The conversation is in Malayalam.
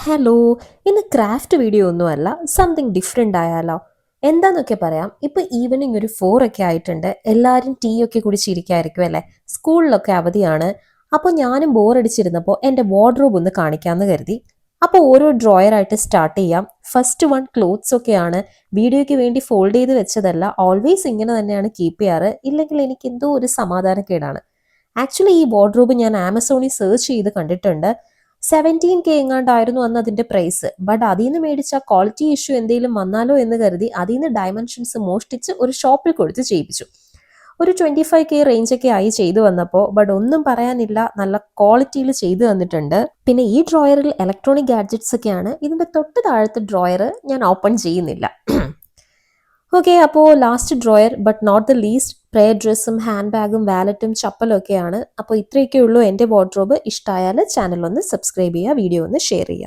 ഹലോ, ഇന്ന് ക്രാഫ്റ്റ് വീഡിയോ ഒന്നുമല്ല, സംതിങ് ഡിഫറെൻ്റ് ആയാലോ? എന്താന്നൊക്കെ പറയാം. ഇപ്പൊ ഈവനിങ് ഒരു 4 ഒക്കെ ആയിട്ടുണ്ട്. എല്ലാവരും ടീ ഒക്കെ കുടിച്ചിരിക്കായിരിക്കും അല്ലേ? സ്കൂളിലൊക്കെ അവധിയാണ്. അപ്പോൾ ഞാനും ബോറടിച്ചിരുന്നപ്പോൾ എൻ്റെ വാർഡ്രോബ് ഒന്ന് കാണിക്കാമെന്ന് കരുതി. അപ്പോൾ ഓരോ ഡ്രോയർ ആയിട്ട് സ്റ്റാർട്ട് ചെയ്യാം. ഫസ്റ്റ് വൺ ക്ലോത്ത്സ് ഒക്കെയാണ്. വീഡിയോയ്ക്ക് വേണ്ടി ഫോൾഡ് ചെയ്ത് വെച്ചതല്ല, ഓൾവേസ് ഇങ്ങനെ തന്നെയാണ് കീപ്പ് ചെയ്യാറ്. ഇല്ലെങ്കിൽ എനിക്ക് എന്തോ ഒരു സമാധാനക്കേടാണ്. ആക്ച്വലി ഈ വാർഡ്രോബ് ഞാൻ ആമസോണിൽ സെർച്ച് ചെയ്ത് കണ്ടിട്ടുണ്ട്. 17K എങ്ങാണ്ടായിരുന്നു അന്ന് അതിന്റെ പ്രൈസ്. ബട്ട് അതിൽ നിന്ന് മേടിച്ച ക്വാളിറ്റി ഇഷ്യൂ എന്തെങ്കിലും വന്നാലോ എന്ന് കരുതി അതിൽ നിന്ന് ഡയമെൻഷൻസ് മോഷ്ടിച്ച് ഒരു ഷോപ്പിൽ കൊടുത്ത് ചെയ്യിപ്പിച്ചു. ഒരു 25K റേഞ്ചൊക്കെ ആയി ചെയ്തു വന്നപ്പോൾ, ബട്ട് ഒന്നും പറയാനില്ല, നല്ല ക്വാളിറ്റിയിൽ ചെയ്തു തന്നിട്ടുണ്ട്. പിന്നെ ഈ ഡ്രോയറിൽ ഇലക്ട്രോണിക് ഗാഡ്ജറ്റ്സ് ഒക്കെയാണ്. ഇതിന്റെ തൊട്ട് താഴത്തെ ഡ്രോയർ ഞാൻ ഓപ്പൺ ചെയ്യുന്നില്ല. ഓക്കെ, അപ്പോൾ last drawer but not the least prayer ഡ്രസ്സും ഹാൻഡ് ബാഗും വാലറ്റും ചപ്പലും ഒക്കെയാണ്. അപ്പോൾ ഇത്രയൊക്കെ ഉള്ളൂ എൻ്റെ വാർഡ്രോബ്. ഇഷ്ടമായാൽ ചാനൽ ഒന്ന് സബ്സ്ക്രൈബ് ചെയ്യുക, വീഡിയോ ഒന്ന് ഷെയർ ചെയ്യുക.